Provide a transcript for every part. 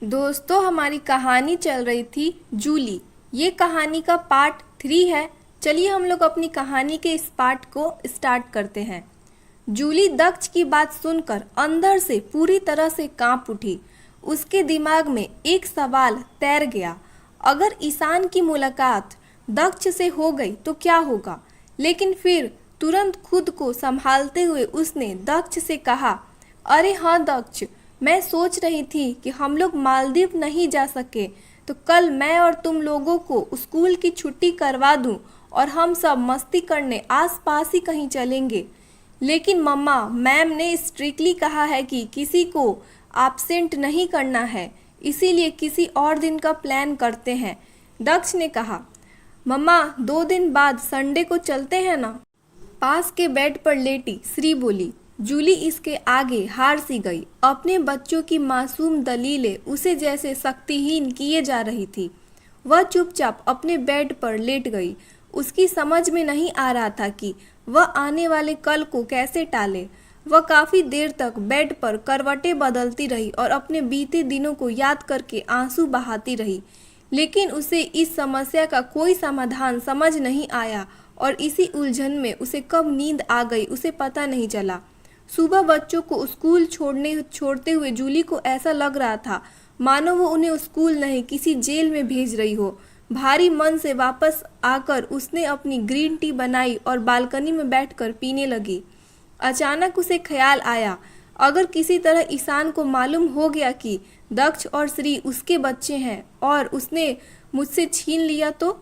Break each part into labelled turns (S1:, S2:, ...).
S1: दोस्तों, हमारी कहानी चल रही थी जूली। ये कहानी का पार्ट 3 है। चलिए हम लोग अपनी कहानी के इस पार्ट को स्टार्ट करते हैं। जूली दक्ष की बात सुनकर अंदर से पूरी तरह से कांप उठी। उसके दिमाग में एक सवाल तैर गया, अगर ईशान की मुलाकात दक्ष से हो गई तो क्या होगा। लेकिन फिर तुरंत खुद को संभालते हुए उसने दक्ष से कहा, अरे हाँ दक्ष, मैं सोच रही थी कि हम लोग मालदीव नहीं जा सके तो कल मैं और तुम लोगों को स्कूल की छुट्टी करवा दूं और हम सब मस्ती करने आसपास ही कहीं चलेंगे। लेकिन मम्मा, मैम ने स्ट्रिक्टली कहा है कि किसी को एब्सेंट नहीं करना है, इसीलिए किसी और दिन का प्लान करते हैं। दक्ष ने कहा, मम्मा 2 दिन बाद संडे को चलते हैं ना। पास के बेड पर लेटी श्री बोली। जूली इसके आगे हार सी गई। अपने बच्चों की मासूम दलीलें उसे जैसे शक्तिहीन किए जा रही थी। वह चुपचाप अपने बेड पर लेट गई। उसकी समझ में नहीं आ रहा था कि वह आने वाले कल को कैसे टाले। वह काफी देर तक बेड पर करवटें बदलती रही और अपने बीते दिनों को याद करके आंसू बहाती रही। लेकिन उसे इस समस्या का कोई समाधान समझ नहीं आया और इसी उलझन में उसे कब नींद आ गई उसे पता नहीं चला। सुबह बच्चों को स्कूल छोड़ते हुए जूली को ऐसा लग रहा था मानो वो उन्हें स्कूल नहीं किसी जेल में भेज रही हो। भारी मन से वापस आकर उसने अपनी ग्रीन टी बनाई और बालकनी में बैठकर पीने लगी। अचानक उसे ख्याल आया, अगर किसी तरह ईशान को मालूम हो गया कि दक्ष और श्री उसके बच्चे हैं और उसने मुझसे छीन लिया तो।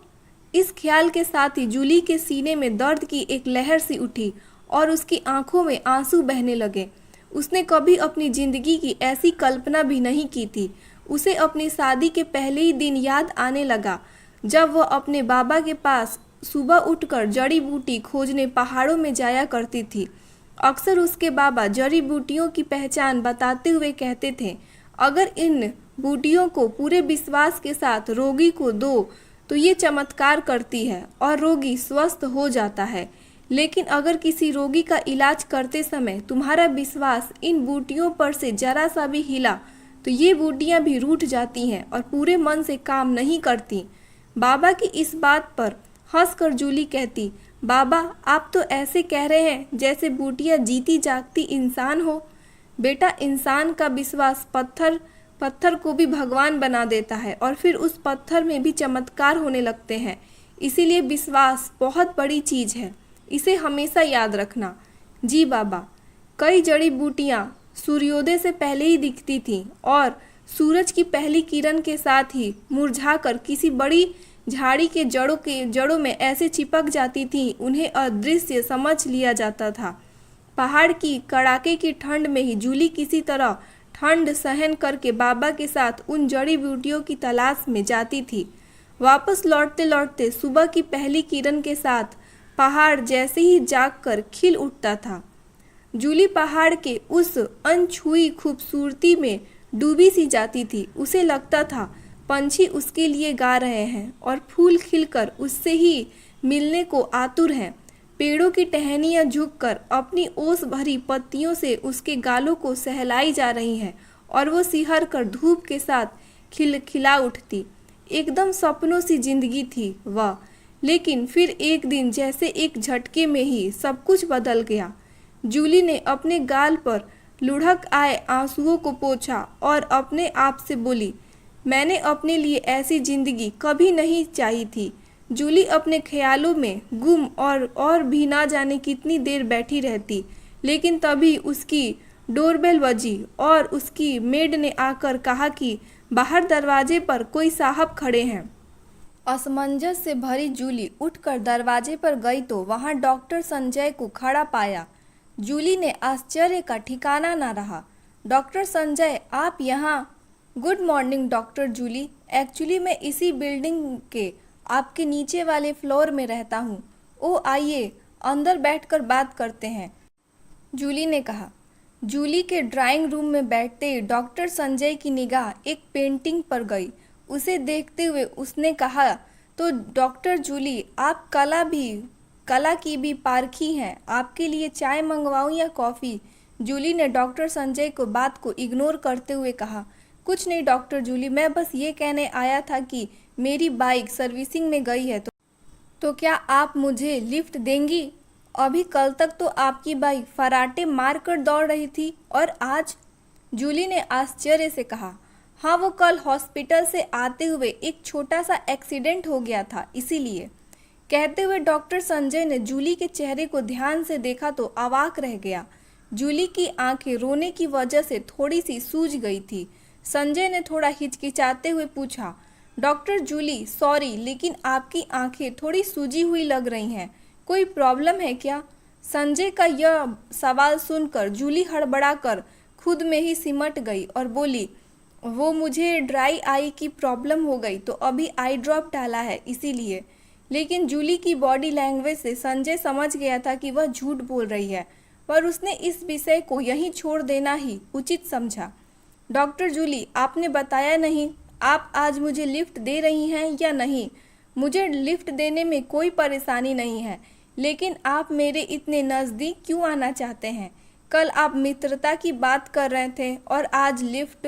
S1: इस ख्याल के साथ ही जूली के सीने में दर्द की एक लहर सी उठी और उसकी आंखों में आंसू बहने लगे। उसने कभी अपनी जिंदगी की ऐसी कल्पना भी नहीं की थी। उसे अपनी शादी के पहले ही दिन याद आने लगा जब वह अपने बाबा के पास सुबह उठकर जड़ी बूटी खोजने पहाड़ों में जाया करती थी। अक्सर उसके बाबा जड़ी बूटियों की पहचान बताते हुए कहते थे, अगर इन बूटियों को पूरे विश्वास के साथ रोगी को दो तो ये चमत्कार करती है और रोगी स्वस्थ हो जाता है। लेकिन अगर किसी रोगी का इलाज करते समय तुम्हारा विश्वास इन बूटियों पर से जरा सा भी हिला तो ये बूटियां भी रूठ जाती हैं और पूरे मन से काम नहीं करती। बाबा की इस बात पर हंसकर जूली कहती, बाबा आप तो ऐसे कह रहे हैं जैसे बूटियां जीती जागती इंसान हो। बेटा, इंसान का विश्वास पत्थर को भी भगवान बना देता है और फिर उस पत्थर में भी चमत्कार होने लगते हैं। इसीलिए विश्वास बहुत बड़ी चीज है, इसे हमेशा याद रखना। जी बाबा। कई जड़ी बूटियां सूर्योदय से पहले ही दिखती थीं और सूरज की पहली किरण के साथ ही मुरझाकर किसी बड़ी झाड़ी के जड़ों में ऐसे चिपक जाती थीं, उन्हें अदृश्य समझ लिया जाता था। पहाड़ की कड़ाके की ठंड में ही जूली किसी तरह ठंड सहन करके बाबा के साथ उन जड़ी बूटियों की तलाश में जाती थी। वापस लौटते लौटते सुबह की पहली किरण के साथ पहाड़ जैसे ही जागकर खिल उठता था। जूली पहाड़ के उस अनछुई खूबसूरती में डूबी सी जाती थी। उसे लगता था पंछी उसके लिए गा रहे हैं और फूल खिलकर उससे ही मिलने को आतुर हैं। पेड़ों की टहनियाँ झुककर अपनी ओस भरी पत्तियों से उसके गालों को सहलाई जा रही हैं और वो सिहर कर धूप के साथ खिला उठती। एकदम सपनों सी जिंदगी थी वह। लेकिन फिर एक दिन जैसे एक झटके में ही सब कुछ बदल गया। जूली ने अपने गाल पर लुढ़क आए आंसुओं को पोंछा और अपने आप से बोली, मैंने अपने लिए ऐसी जिंदगी कभी नहीं चाही थी। जूली अपने ख्यालों में गुम और भी ना जाने कितनी देर बैठी रहती। लेकिन तभी उसकी डोरबेल बजी और उसकी मेड ने आकर कहा कि बाहर दरवाजे पर कोई साहब खड़े हैं। असमंजस से भरी जूली उठकर दरवाजे पर गई तो वहां डॉक्टर संजय को खड़ा पाया। जूली ने आश्चर्य का ठिकाना न रहा। डॉक्टर संजय, आप यहाँ? Good morning doctor Julie. Actually मैं इसी बिल्डिंग के आपके नीचे वाले फ्लोर में रहता हूँ। ओ आइए, अंदर बैठकर बात करते हैं, जूली ने कहा। जूली के ड्राइंग रूम में बैठते ही डॉक्टर संजय की निगाह एक पेंटिंग पर गई। उसे देखते हुए उसने कहा, तो डॉक्टर जूली, आप कला की भी पारखी हैं। आपके लिए चाय मंगवाऊं या कॉफ़ी? जूली ने डॉक्टर संजय को बात को इग्नोर करते हुए कहा। कुछ नहीं डॉक्टर जूली, मैं बस ये कहने आया था कि मेरी बाइक सर्विसिंग में गई है तो क्या आप मुझे लिफ्ट देंगी? अभी कल तक तो आपकी बाइक फराटे मार कर दौड़ रही थी और आज? जूली ने आश्चर्य से कहा, हाँ वो कल हॉस्पिटल से आते हुए एक छोटा सा एक्सीडेंट हो गया था इसीलिए। कहते हुए डॉक्टर संजय ने जूली के चेहरे को ध्यान से देखा तो अवाक रह गया। जूली की आंखें रोने की वजह से थोड़ी सी सूज गई थी। संजय ने थोड़ा हिचकिचाते हुए पूछा, डॉक्टर जूली सॉरी, लेकिन आपकी आंखें थोड़ी सूजी हुई लग रही हैं, कोई प्रॉब्लम है क्या? संजय का यह सवाल सुनकर जूली हड़बड़ाकर खुद में ही सिमट गई और बोली, वो मुझे ड्राई आई की प्रॉब्लम हो गई तो अभी आई ड्रॉप डाला है इसीलिए। लेकिन जूली की बॉडी लैंग्वेज से संजय समझ गया था कि वह झूठ बोल रही है, पर उसने इस विषय को यहीं छोड़ देना ही उचित समझा। डॉक्टर जूली, आपने बताया नहीं, आप आज मुझे लिफ्ट दे रही हैं या नहीं? मुझे लिफ्ट देने में कोई परेशानी नहीं है, लेकिन आप मेरे इतने नज़दीक क्यों आना चाहते हैं? कल आप मित्रता की बात कर रहे थे और आज लिफ्ट,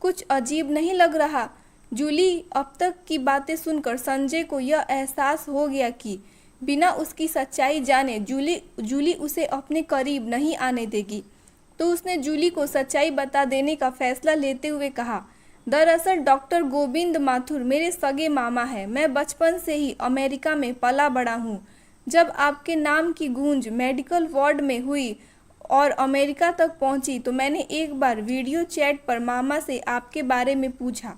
S1: कुछ अजीब नहीं लग रहा? जूली अब तक की बातें सुनकर संजय को यह एहसास हो गया कि बिना उसकी सच्चाई जाने जूली उसे अपने करीब नहीं आने देगी। तो उसने जूली को सच्चाई बता देने का फैसला लेते हुए कहा, दरअसल डॉक्टर गोविंद माथुर मेरे सगे मामा है। मैं बचपन से ही अमेरिका में पला बड़ा हूँ। जब आपके नाम की गूंज मेडिकल वार्ड में हुई और अमेरिका तक पहुँची तो मैंने एक बार वीडियो चैट पर मामा से आपके बारे में पूछा।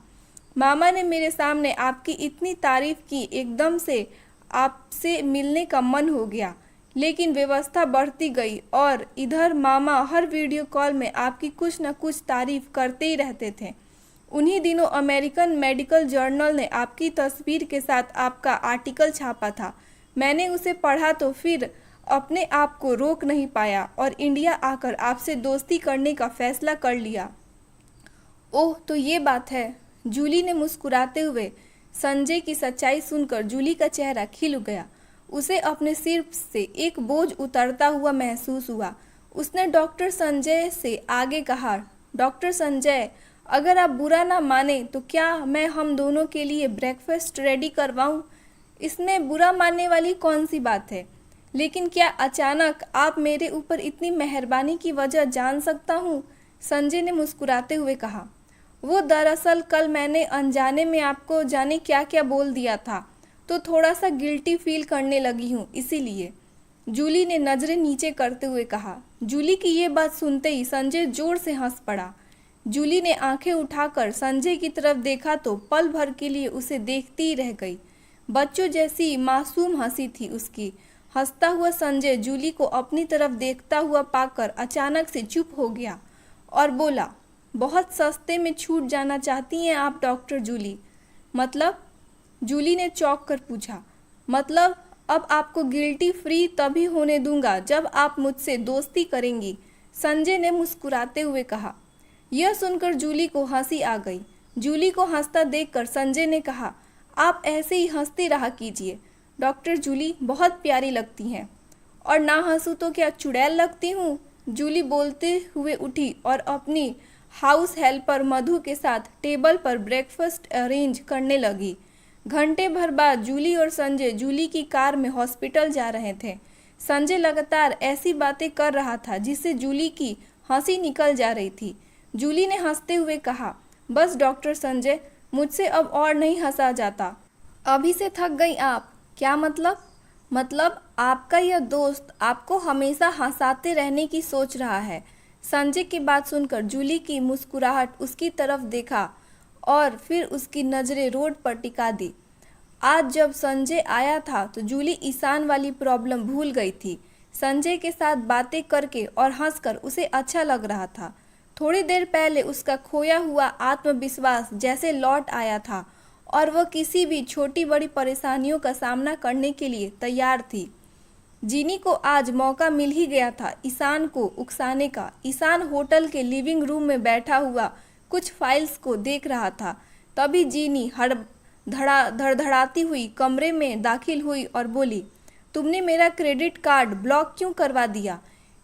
S1: मामा ने मेरे सामने आपकी इतनी तारीफ की, एकदम से आपसे मिलने का मन हो गया। लेकिन व्यवस्था बढ़ती गई और इधर मामा हर वीडियो कॉल में आपकी कुछ न कुछ तारीफ करते ही रहते थे। उन्हीं दिनों अमेरिकन मेडिकल जर्नल ने आपकी तस्वीर के साथ आपका आर्टिकल छापा था। मैंने उसे पढ़ा तो फिर अपने आप को रोक नहीं पाया और इंडिया आकर आपसे दोस्ती करने का फैसला कर लिया। ओह, तो ये बात है। जूली ने मुस्कुराते हुए संजय की सच्चाई सुनकर जूली का चेहरा खिल गया। उसे अपने सिर से एक बोझ उतरता हुआ महसूस हुआ। उसने डॉक्टर संजय से आगे कहा, डॉक्टर संजय, अगर आप बुरा ना माने तो क्या मैं हम दोनों के लिए ब्रेकफास्ट रेडी करवाऊं? इसमें बुरा मानने वाली कौन सी बात है? लेकिन क्या अचानक आप मेरे ऊपर इतनी मेहरबानी की वजह जान सकता हूँ? संजय ने मुस्कुराते हुए कहा, वो दरअसल कल मैंने अनजाने में आपको जाने क्या क्या बोल दिया था तो थोड़ा सा गिल्टी फील करने लगी हूँ इसीलिए। जूली ने नज़रें नीचे करते हुए कहा। जूली की ये बात सुनते ही संजय जोर से हंस पड़ा। जूली ने आंखें उठाकर संजय की तरफ देखा तो पल भर के लिए उसे देखती ही रह गई। बच्चों जैसी मासूम हंसी थी उसकी। हंसता हुआ संजय जूली को अपनी तरफ देखता हुआ पाकर अचानक से चुप हो गया और बोला, बहुत सस्ते में छूट जाना चाहती हैं आप डॉक्टर जूली? मतलब? जूली ने चौंक कर पूछा। मतलब अब आपको गिल्टी फ्री तभी होने दूंगा जब आप मुझसे दोस्ती करेंगी, संजय ने मुस्कुराते हुए कहा। यह सुनकर जूली को हंसी आ गई। जूली को हंसता देखकर संजय ने कहा, आप ऐसे ही हंसते रहा कीजिए, डॉक्टर जूली बहुत प्यारी लगती हैं। और ना हंसूं तो क्या चुड़ैल लगती हूँ? जूली बोलते हुए उठी और अपनी हाउस हेल्पर मधु के साथ टेबल पर ब्रेकफास्ट अरेंज करने लगी। घंटे भर बाद जूली और संजय जूली की कार में हॉस्पिटल जा रहे थे। संजय लगातार ऐसी बातें कर रहा था जिससे जूली की हंसी निकल जा रही थी। जूली ने हंसते हुए कहा, बस डॉक्टर संजय, मुझसे अब और नहीं हंसा जाता। अभी से थक गई आप? क्या मतलब? मतलब आपका यह दोस्त आपको हमेशा हंसाते रहने की सोच रहा है। संजय की बात सुनकर जूली की मुस्कुराहट उसकी तरफ देखा और फिर उसकी नज़रें रोड पर टिका दी। आज जब संजय आया था तो जूली ईशान वाली प्रॉब्लम भूल गई थी। संजय के साथ बातें करके और हंसकर उसे अच्छा लग रहा था। थोड़ी देर पहले उसका खोया हुआ आत्मविश्वास जैसे लौट आया था और वह किसी भी छोटी बड़ी परेशानियों का सामना करने के लिए तैयार थी। जीनी को आज मौका मिल ही गया था ईशान को उकसाने का। ईशान होटल के लिविंग रूम में बैठा हुआ कुछ फाइल्स को देख रहा था। तभी जीनी धड़धड़ाती हुई कमरे में दाखिल हुई और बोली, तुमने मेरा क्रेडिट कार्ड ब्लॉक क्यों करवा दिया?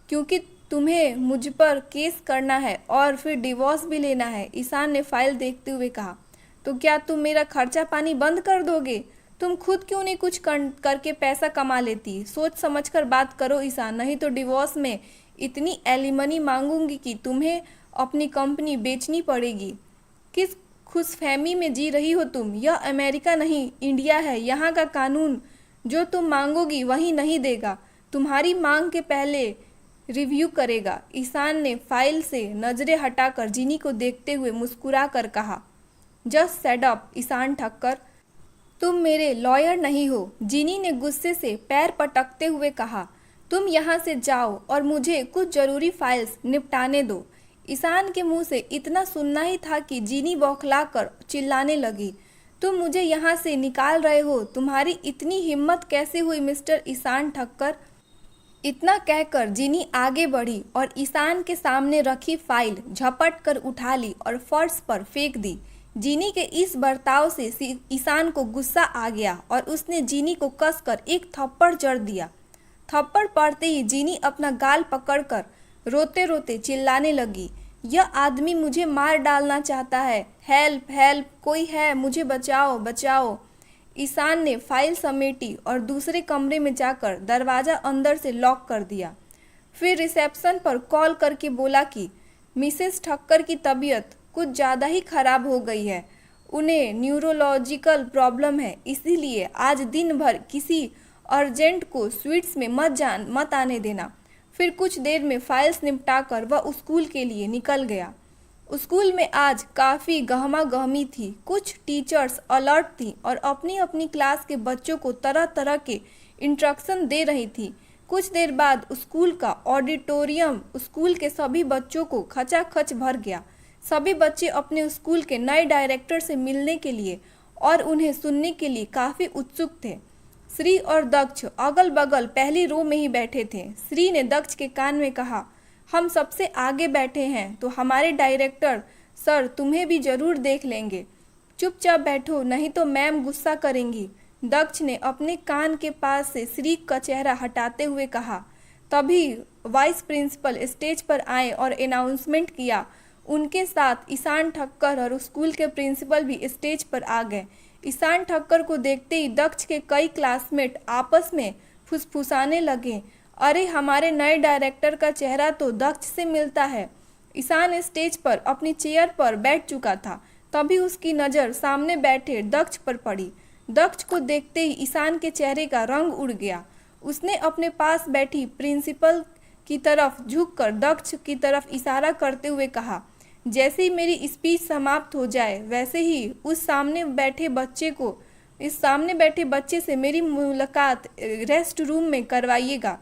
S1: क्योंकि तुम्हें मुझ पर केस करना है और फिर डिवोर्स भी लेना है, ईशान ने फाइल देखते हुए कहा। तो क्या तुम मेरा खर्चा पानी बंद कर दोगे? तुम खुद क्यों नहीं कुछ करके पैसा कमा लेती? सोच समझकर बात करो ईशान, नहीं तो डिवोर्स में इतनी एलिमनी मांगूंगी कि तुम्हें अपनी कंपनी बेचनी पड़ेगी। किस खुशफहमी में जी रही हो तुम? यह अमेरिका नहीं, इंडिया है। यहाँ का कानून जो तुम मांगोगी वही नहीं देगा, तुम्हारी मांग के पहले रिव्यू करेगा। ईशान ने फाइल से नजरें हटाकर जीनी को देखते हुए मुस्कुरा कर कहा, just shut up Ishan Thakkar, तुम मेरे लॉयर नहीं हो। जीनी ने गुस्से से पैर पटकते हुए कहा, तुम यहाँ से जाओ और मुझे कुछ जरूरी फाइल्स निपटाने दो। ईशान के मुंह से इतना सुनना ही था कि जीनी बौखलाकर चिल्लाने लगी, तुम मुझे यहाँ से निकाल रहे हो? तुम्हारी इतनी हिम्मत कैसे हुई मिस्टर ईशान ठक्कर? इतना कहकर जीनी आगे बढ़ी और ईशान के सामने रखी फाइल झपट कर उठा ली और फर्श पर फेंक दी। जीनी के इस बर्ताव से ईशान को गुस्सा आ गया और उसने जीनी को कसकर एक थप्पड़ जड़ दिया। थप्पड़ पड़ते ही जीनी अपना गाल पकड़कर रोते रोते चिल्लाने लगी, यह आदमी मुझे मार डालना चाहता है, हेल्प हेल्प, कोई है, मुझे बचाओ बचाओ। ईशान ने फाइल समेटी और दूसरे कमरे में जाकर दरवाज़ा अंदर से लॉक कर दिया। फिर रिसेप्शन पर कॉल करके बोला कि मिसेस ठक्कर की तबीयत कुछ ज़्यादा ही खराब हो गई है, उन्हें न्यूरोलॉजिकल प्रॉब्लम है, इसीलिए आज दिन भर किसी अर्जेंट को स्वीट्स में मत आने देना। फिर कुछ देर में फाइल्स निपटाकर वह स्कूल के लिए निकल गया। स्कूल में आज काफ़ी गहमा गहमी थी। कुछ टीचर्स अलर्ट थी और अपनी अपनी क्लास के बच्चों को तरह तरह के इंस्ट्रक्शन दे रही थी। कुछ देर बाद स्कूल का ऑडिटोरियम स्कूल के सभी बच्चों को खचाखच भर गया। सभी बच्चे अपने स्कूल के नए डायरेक्टर से मिलने के लिए और उन्हें सुनने के लिए काफ़ी उत्सुक थे। श्री और दक्ष अगल बगल पहली रो में ही बैठे थे। श्री ने दक्ष के कान में कहा, हम सबसे आगे बैठे हैं तो हमारे डायरेक्टर सर तुम्हें भी जरूर देख लेंगे, चुपचाप बैठो नहीं तो मैम गुस्सा करेंगी। दक्ष ने अपने कान के पास से श्री का चेहरा हटाते हुए कहा। तभी वाइस प्रिंसिपल स्टेज पर आए और अनाउंसमेंट किया। उनके साथ ईशान ठक्कर और स्कूल के प्रिंसिपल भी स्टेज पर आ गए। ईशान ठक्कर को देखते ही दक्ष के कई क्लासमेट आपस में फुसफुसाने लगे, अरे हमारे नए डायरेक्टर का चेहरा तो दक्ष से मिलता है। ईशान स्टेज पर अपनी चेयर पर बैठ चुका था। तभी उसकी नज़र सामने बैठे दक्ष पर पड़ी। दक्ष को देखते ही ईशान के चेहरे का रंग उड़ गया। उसने अपने पास बैठी प्रिंसिपल की तरफ झुककर दक्ष की तरफ इशारा करते हुए कहा, जैसे ही मेरी स्पीच समाप्त हो जाए वैसे ही इस सामने बैठे बच्चे से मेरी मुलाकात रेस्ट रूम में करवाइएगा।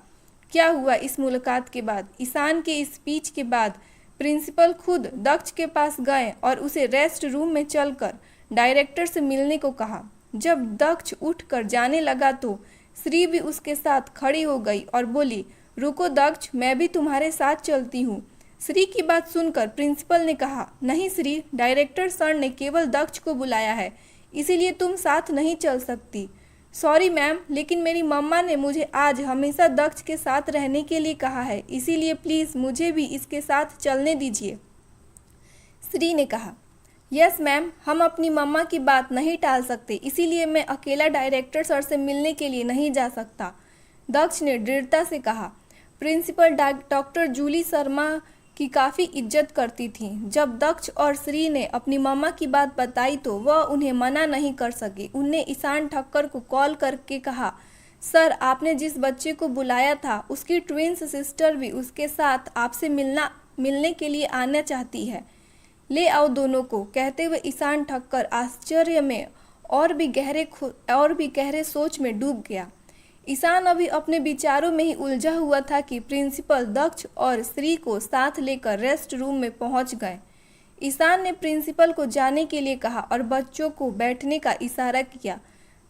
S1: क्या हुआ इस मुलाकात के बाद? ईशान के स्पीच के बाद प्रिंसिपल खुद दक्ष के पास गए और उसे रेस्ट रूम में चलकर डायरेक्टर से मिलने को कहा। जब दक्ष उठकर जाने लगा तो श्री भी उसके साथ खड़ी हो गई और बोली, रुको दक्ष, मैं भी तुम्हारे साथ चलती हूँ। श्री की बात सुनकर प्रिंसिपल ने कहा, नहीं श्री, डायरेक्टर सर ने केवल दक्ष को बुलाया है, इसीलिए तुम साथ नहीं चल सकती। सॉरी मैम, लेकिन मेरी मम्मा ने मुझे आज हमेशा दक्ष के साथ रहने के लिए कहा है, इसीलिए प्लीज़ मुझे भी इसके साथ चलने दीजिए। श्री ने कहा, यस मैम, हम अपनी मम्मा की बात नहीं टाल सकते, इसीलिए मैं अकेला डायरेक्टर सर से मिलने के लिए नहीं जा सकता, दक्ष ने दृढ़ता से कहा। प्रिंसिपल डॉक्टर जूली शर्मा की काफ़ी इज्जत करती थी। जब दक्ष और श्री ने अपनी मम्मा की बात बताई तो वह उन्हें मना नहीं कर सकी। उनने ईशान ठक्कर को कॉल करके कहा, सर आपने जिस बच्चे को बुलाया था उसकी ट्विंस सिस्टर भी उसके साथ आपसे मिलने के लिए आना चाहती है, ले आओ दोनों को। कहते हुए ईशान ठक्कर आश्चर्य में और भी गहरे सोच में डूब गया। ईशान अभी अपने विचारों में ही उलझा हुआ था कि प्रिंसिपल दक्ष और श्री को साथ लेकर रेस्ट रूम में पहुंच गए। ईशान ने प्रिंसिपल को जाने के लिए कहा और बच्चों को बैठने का इशारा किया।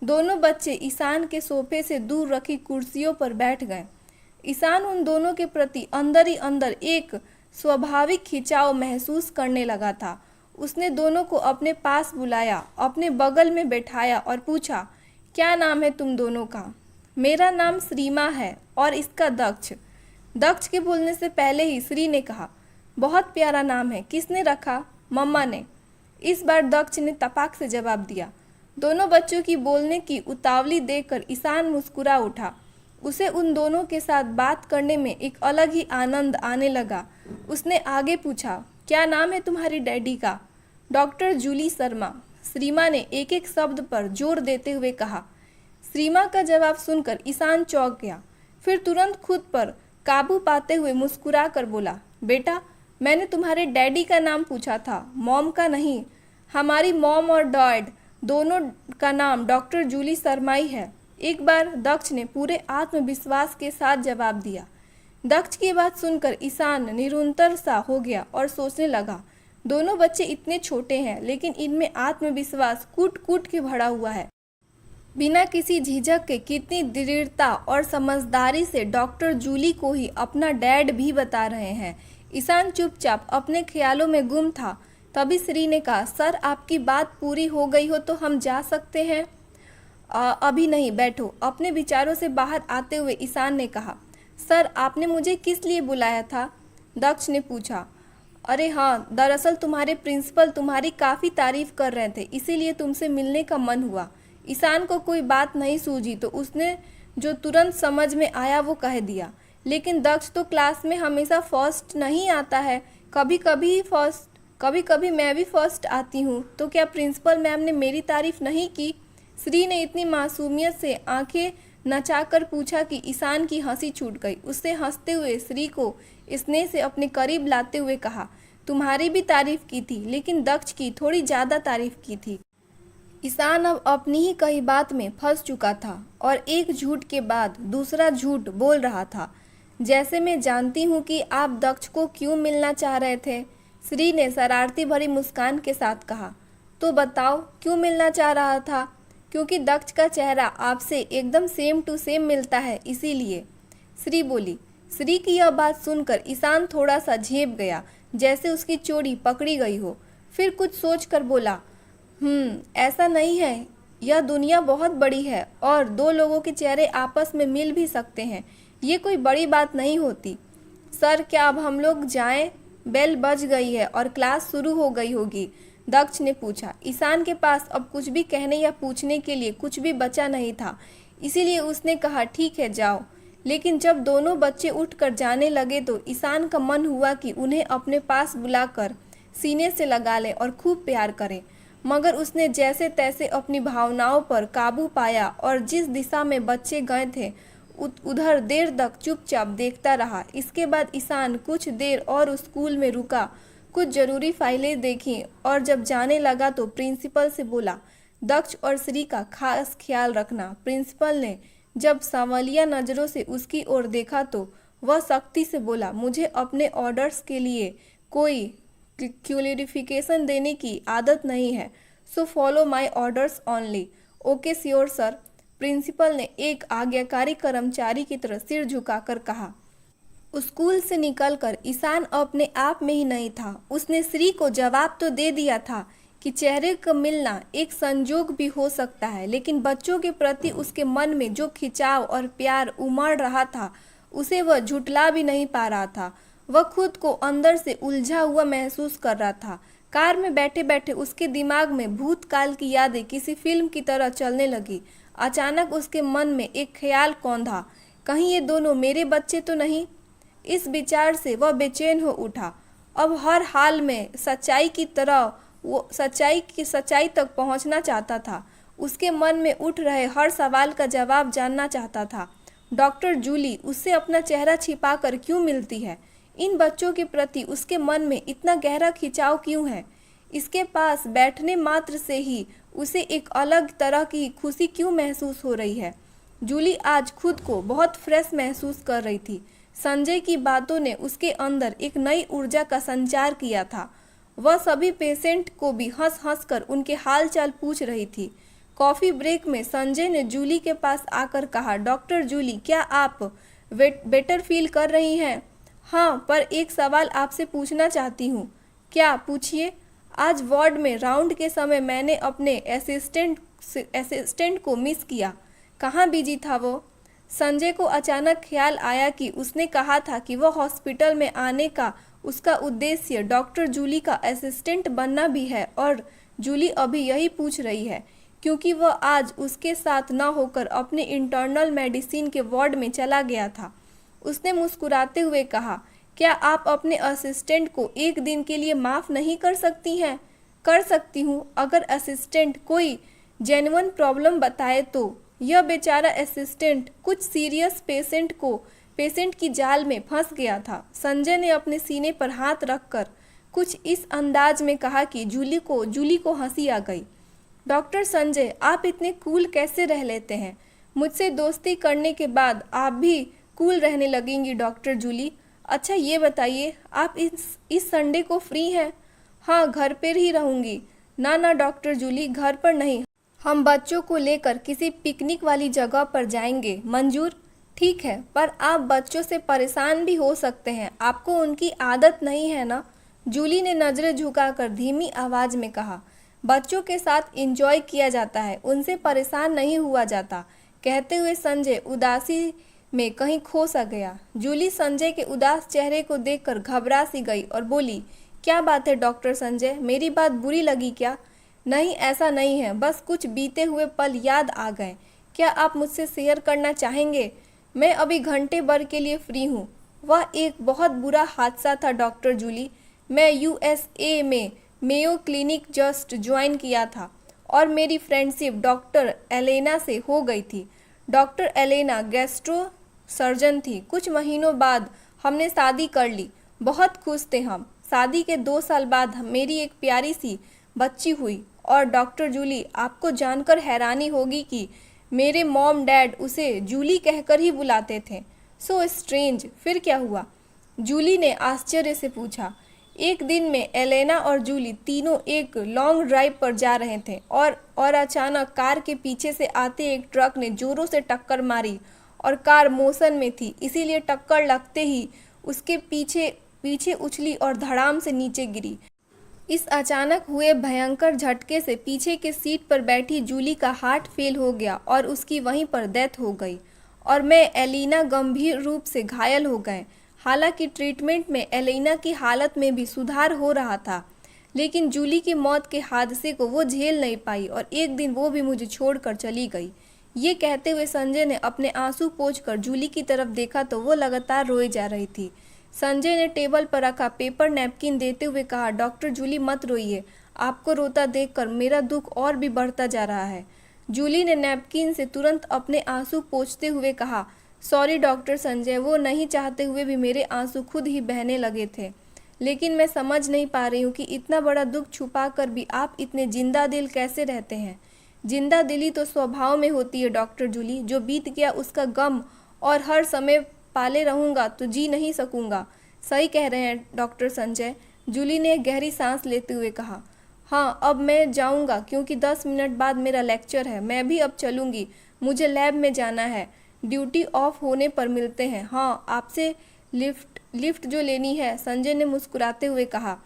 S1: दोनों बच्चे ईशान के सोफे से दूर रखी कुर्सियों पर बैठ गए। ईशान उन दोनों के प्रति अंदर ही अंदर एक स्वाभाविक खिंचाव महसूस करने लगा था। उसने दोनों को अपने पास बुलाया, अपने बगल में बैठाया और पूछा, क्या नाम है तुम दोनों का? मेरा नाम श्रीमा है और इसका दक्ष। दक्ष के बोलने से पहले ही श्री ने कहा, बहुत प्यारा नाम है, किसने रखा? मम्मा ने। इस बार दक्ष ने तपाक से जवाब दिया। दोनों बच्चों की बोलने की उतावली देखकर ईशान मुस्कुरा उठा। उसे उन दोनों के साथ बात करने में एक अलग ही आनंद आने लगा। उसने आगे पूछा, क्या नाम है तुम्हारी डैडी का? डॉक्टर जूली शर्मा, श्रीमा ने एक एक शब्द पर जोर देते हुए कहा। श्रीमा का जवाब सुनकर ईशान चौंक गया, फिर तुरंत खुद पर काबू पाते हुए मुस्कुरा कर बोला, बेटा, मैंने तुम्हारे डैडी का नाम पूछा था, मॉम का नहीं। हमारी मॉम और डैड दोनों का नाम डॉक्टर जूली शर्मा ही है। एक बार दक्ष ने पूरे आत्मविश्वास के साथ जवाब दिया। दक्ष की बात सुनकर ईशान निरुंतर सा हो गया और सोचने लगा, दोनों बच्चे इतने छोटे हैं लेकिन इनमें आत्मविश्वास कूट कूट के भरा हुआ है। बिना किसी झिझक के कितनी दृढ़ता और समझदारी से डॉक्टर जूली को ही अपना डैड भी बता रहे हैं। ईशान चुपचाप अपने ख्यालों में गुम था। तभी श्री ने कहा, सर, आपकी बात पूरी हो गई हो तो हम जा सकते हैं? अभी नहीं, बैठो। अपने विचारों से बाहर आते हुए ईशान ने कहा, सर, आपने मुझे किस लिए बुलाया था? दक्ष ने पूछा। अरे हाँ, दरअसल तुम्हारे प्रिंसिपल तुम्हारी काफ़ी तारीफ कर रहे थे, इसीलिए तुमसे मिलने का मन हुआ। ईशान को कोई बात नहीं सूझी तो उसने जो तुरंत समझ में आया वो कह दिया, लेकिन दक्ष तो क्लास में हमेशा फर्स्ट नहीं आता है, कभी कभी मैं भी फर्स्ट आती हूँ, तो क्या प्रिंसिपल मैम ने मेरी तारीफ नहीं की? श्री ने इतनी मासूमियत से आंखें नचाकर पूछा कि ईशान की हंसी छूट गई। उससे हंसते हुए श्री को स्नेह से अपने करीब लाते हुए कहा, तुम्हारी भी तारीफ की थी, लेकिन दक्ष की थोड़ी ज़्यादा तारीफ की थी। ईशान अब अपनी ही कही बात में फंस चुका था और एक झूठ के बाद दूसरा झूठ बोल रहा था। जैसे मैं जानती हूँ कि आप दक्ष को क्यों मिलना चाह रहे थे, श्री ने शरारती भरी मुस्कान के साथ कहा। तो बताओ, क्यों मिलना चाह रहा था? क्योंकि दक्ष का चेहरा आपसे एकदम सेम टू सेम मिलता है, इसीलिए, श्री बोली। श्री की यह बात सुनकर ईशान थोड़ा सा झेप गया, जैसे उसकी चोरी पकड़ी गई हो। फिर कुछ सोचकर बोला, ऐसा नहीं है, यह दुनिया बहुत बड़ी है और दो लोगों के चेहरे आपस में मिल भी सकते हैं, ये कोई बड़ी बात नहीं होती। सर, क्या अब हम लोग जाएं? बेल बज गई है और क्लास शुरू हो गई होगी, दक्ष ने पूछा। ईशान के पास अब कुछ भी कहने या पूछने के लिए कुछ भी बचा नहीं था, इसीलिए उसने कहा, ठीक है, जाओ। लेकिन जब दोनों बच्चे उठकर जाने लगे तो ईशान का मन हुआ कि उन्हें अपने पास बुलाकर सीने से लगा लें और खूब प्यार करें, मगर उसने जैसे तैसे अपनी भावनाओं पर काबू पाया और जिस दिशा में बच्चे गए थे उधर देर तक चुपचाप देखता रहा। इसके बाद ईशान कुछ देर और उस स्कूल में रुका, कुछ जरूरी फाइलें देखी और जब जाने लगा तो प्रिंसिपल से बोला, दक्ष और श्री का खास ख्याल रखना। प्रिंसिपल ने जब सांवलिया नज़रों से उसकी ओर देखा तो वह सख्ती से बोला, मुझे अपने ऑर्डर्स के लिए कोई क्यूलिफिकेशन देने की आदत नहीं है, so follow my orders only. Okay sure sir, principal ने एक आज्ञाकारी कर्मचारी की तरह सिर झुकाकर कहा। स्कूल से निकलकर ईशान अपने आप में ही नहीं था। उसने श्री को जवाब तो दे दिया था कि चेहरे का मिलना एक संजोग भी हो सकता है, लेकिन बच्चों के प्रति उसके मन में जो खिंचाव और प्यार उमड़ रहा था उसे वह झुठला भी नहीं पा रहा था। वह खुद को अंदर से उलझा हुआ महसूस कर रहा था। कार में बैठे बैठे उसके दिमाग में भूतकाल की यादें किसी फिल्म की तरह चलने लगी। अचानक उसके मन में एक ख्याल कौंधा, कहीं ये दोनों मेरे बच्चे तो नहीं? इस विचार से वह बेचैन हो उठा। अब हर हाल में सच्चाई की तरह वो सच्चाई तक पहुंचना चाहता था। उसके मन में उठ रहे हर सवाल का जवाब जानना चाहता था। डॉक्टर जूली उससे अपना चेहरा छिपाकर क्यों मिलती है? इन बच्चों के प्रति उसके मन में इतना गहरा खिंचाव क्यों है? इसके पास बैठने मात्र से ही उसे एक अलग तरह की खुशी क्यों महसूस हो रही है? जूली आज खुद को बहुत फ्रेश महसूस कर रही थी। संजय की बातों ने उसके अंदर एक नई ऊर्जा का संचार किया था। वह सभी पेशेंट को भी हंस हंस कर उनके हालचाल पूछ रही थी। कॉफ़ी ब्रेक में संजय ने जूली के पास आकर कहा, डॉक्टर जूली, क्या आप बेटर फील कर रही हैं? हाँ, पर एक सवाल आपसे पूछना चाहती हूँ। क्या? पूछिए। आज वार्ड में राउंड के समय मैंने अपने असिस्टेंट को मिस किया। कहाँ बिजी था वो? संजय को अचानक ख्याल आया कि उसने कहा था कि वह हॉस्पिटल में आने का उसका उद्देश्य डॉक्टर जूली का असिस्टेंट बनना भी है, और जूली अभी यही पूछ रही है क्योंकि वह आज उसके साथ न होकर अपने इंटरनल मेडिसिन के वार्ड में चला गया था। उसने मुस्कुराते हुए कहा, क्या आप अपने असिस्टेंट को एक दिन के लिए माफ़ नहीं कर सकती हैं? कर सकती हूँ, अगर असिस्टेंट कोई जेन्युइन प्रॉब्लम बताए तो। यह बेचारा असिस्टेंट कुछ सीरियस पेशेंट की जाल में फंस गया था। संजय ने अपने सीने पर हाथ रखकर कुछ इस अंदाज में कहा कि जूली को हंसी आ गई। डॉक्टर संजय, आप इतने कूल कैसे रह लेते हैं? मुझसे दोस्ती करने के बाद आप भी कूल रहने लगेंगी डॉक्टर जूली। अच्छा ये बताइए, आप इस संडे को फ्री हैं? हाँ, घर पर ही रहूँगी। ना डॉक्टर जूली, घर पर नहीं, हम बच्चों को लेकर किसी पिकनिक वाली जगह पर जाएंगे। मंजूर? ठीक है, पर आप बच्चों से परेशान भी हो सकते हैं, आपको उनकी आदत नहीं है ना? जूली ने नज़रें झुकाकर धीमी आवाज़ में कहा, बच्चों के साथ एंजॉय किया जाता है, उनसे परेशान नहीं हुआ जाता। कहते हुए संजय उदासी में कहीं खो सा गया। जूली संजय के उदास चेहरे को देखकर घबरा सी गई और बोली, क्या बात है डॉक्टर संजय, मेरी बात बुरी लगी क्या? नहीं, ऐसा नहीं है, बस कुछ बीते हुए पल याद आ गए। क्या आप मुझसे शेयर करना चाहेंगे? मैं अभी घंटे भर के लिए फ्री हूँ। वह एक बहुत बुरा हादसा था डॉक्टर जूली। मैं यूएसए में मेयो क्लिनिक जस्ट ज्वाइन किया था और मेरी फ्रेंडशिप डॉक्टर एलेना से हो गई थी। डॉक्टर एलेना गैस्ट्रो सर्जन थी। कुछ महीनों बाद हमने शादी कर ली। बहुत खुश थे हम। शादी के 2 साल बाद मेरी एक प्यारी सी बच्ची हुई। और डॉक्टर जूली, आपको जानकर हैरानी होगी कि मेरे मॉम डैड उसे जूली कहकर ही बुलाते थे। So strange. फिर क्या हुआ? जूली ने आश्चर्य से पूछा। एक दिन में एलेना और जूली तीनों एक लॉन्ग ड्राइव पर जा रहे थे और अचानक कार के पीछे से आते एक ट्रक ने जोरों से टक्कर मारी और कार मोशन में थी, इसीलिए टक्कर लगते ही उसके पीछे उछली और धड़ाम से नीचे गिरी। इस अचानक हुए भयंकर झटके से पीछे के सीट पर बैठी जूली का हार्ट फेल हो गया और उसकी वहीं पर डेथ हो गई, और मैं एलिना गंभीर रूप से घायल हो गए। हालांकि ट्रीटमेंट में एलिना की हालत में भी सुधार हो रहा था, लेकिन जूली की मौत के हादसे को वो झेल नहीं पाई और एक दिन वो भी मुझे छोड़कर चली गई। ये कहते हुए संजय ने अपने आंसू पोंछकर जूली की तरफ देखा तो वो लगातार रोई जा रही थी। संजय ने टेबल पर रखा पेपर नैपकिन देते हुए कहा, डॉक्टर जूली मत रोइए, आपको रोता देखकर मेरा दुख और भी बढ़ता जा रहा है। जूली ने नैपकिन से तुरंत अपने आंसू पोंछते हुए कहा, सॉरी डॉक्टर संजय, वो नहीं चाहते हुए भी मेरे आंसू खुद ही बहने लगे थे। लेकिन मैं समझ नहीं पा रही हूँ कि इतना बड़ा दुख छुपा कर भी आप इतने जिंदा दिल कैसे रहते हैं। जिंदा दिली तो स्वभाव में होती है डॉक्टर जूली, जो बीत गया उसका गम और हर समय पाले रहूँगा तो जी नहीं सकूँगा। सही कह रहे हैं डॉक्टर संजय, जूली ने गहरी सांस लेते हुए कहा। हाँ, अब मैं जाऊँगा क्योंकि 10 मिनट बाद मेरा लेक्चर है। मैं भी अब चलूँगी, मुझे लैब में जाना है। ड्यूटी ऑफ होने पर मिलते हैं। हाँ, आपसे लिफ्ट जो लेनी है, संजय ने मुस्कुराते हुए कहा।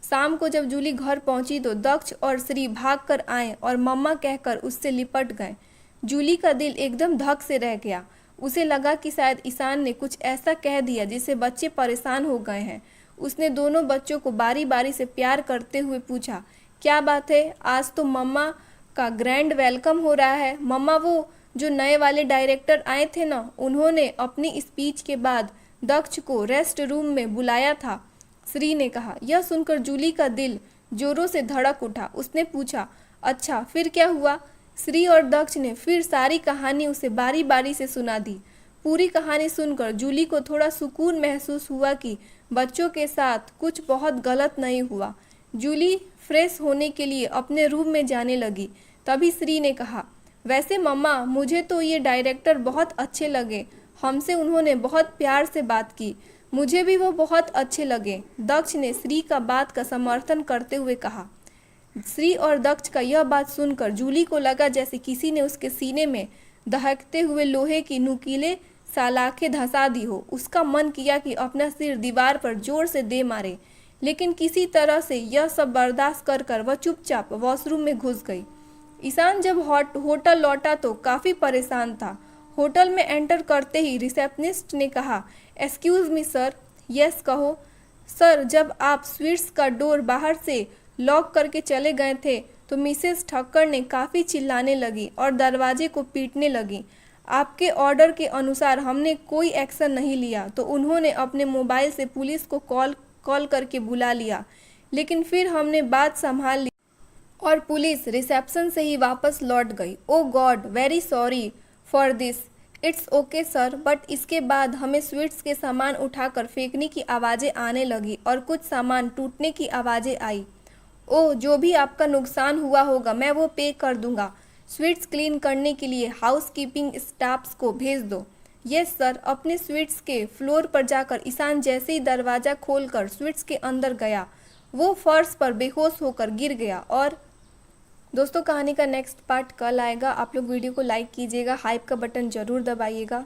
S1: शाम को जब जूली घर पहुंची तो दक्ष और श्री भाग कर आए और मम्मा कहकर उससे लिपट गए। जूली का दिल एकदम धक से रह गया। उसे लगा कि शायद ईशान ने कुछ ऐसा कह दिया जिससे बच्चे परेशान हो गए हैं। उसने दोनों बच्चों को बारी बारी से प्यार करते हुए पूछा, क्या बात है, आज तो मम्मा का ग्रैंड वेलकम हो रहा है। मम्मा, वो जो नए वाले डायरेक्टर आए थे ना, उन्होंने अपनी स्पीच के बाद दक्ष को रेस्ट रूम में बुलाया था, श्री ने कहा। यह सुनकर जूली का दिल जोरों से धड़क उठा। उसने पूछा, अच्छा फिर क्या हुआ? श्री और दक्ष ने फिर सारी कहानी उसे बारी बारी से सुना दी। पूरी कहानी सुनकर जूली को थोड़ा सुकून महसूस हुआ कि बच्चों के साथ कुछ बहुत गलत नहीं हुआ। जूली फ्रेश होने के लिए अपने रूम में जाने लगी। तभी श्री ने कहा, वैसे मम्मा, मुझे तो ये डायरेक्टर बहुत अच्छे लगे, हमसे उन्होंने बहुत प्यार से बात की, मुझे भी वो बहुत अच्छे लगे। दक्ष ने श्री का बात का समर्थन करते हुए कहा। श्री और दक्ष का यह बात सुनकर जूली को लगा जैसे किसी ने उसके सीने में दहकते हुए लोहे की नुकीले सलाखें धंसा दी हो। उसका मन किया कि अपना सिर दीवार पर जोर से दे मारे, लेकिन किसी तरह से यह सब बर्दाश्त कर वह चुपचाप वॉशरूम में घुस गई। ईशान जब होटल लौटा तो काफ़ी परेशान था। होटल में एंटर करते ही रिसेप्शनिस्ट ने कहा, एक्सक्यूज़ मी सर। यस कहो। सर, जब आप स्वीट्स का डोर बाहर से लॉक करके चले गए थे तो मिसेस ठक्कर ने काफ़ी चिल्लाने लगी और दरवाजे को पीटने लगी। आपके ऑर्डर के अनुसार हमने कोई एक्शन नहीं लिया तो उन्होंने अपने मोबाइल से पुलिस को कॉल करके बुला लिया, लेकिन फिर हमने बात संभाल ली और पुलिस रिसेप्शन से ही वापस लौट गई। Oh God, very sorry for this. It's okay sir, but इसके बाद हमें स्वीट्स के सामान उठाकर फेंकने की आवाज़ें आने लगी और कुछ सामान टूटने की आवाज़ें आई। ओह, जो भी आपका नुकसान हुआ होगा मैं वो पे कर दूंगा। स्वीट्स क्लीन करने के लिए हाउस कीपिंग स्टाफ्स को भेज दो। Yes sir. अपने स्वीट्स के फ्लोर पर जाकर ईशान जैसे ही दरवाज़ा खोलकर स्वीट्स के अंदर गया, वो फर्श पर बेहोश होकर गिर गया। और दोस्तों, कहानी का नेक्स्ट पार्ट कल आएगा। आप लोग वीडियो को लाइक कीजिएगा, हाइप का बटन ज़रूर दबाइएगा।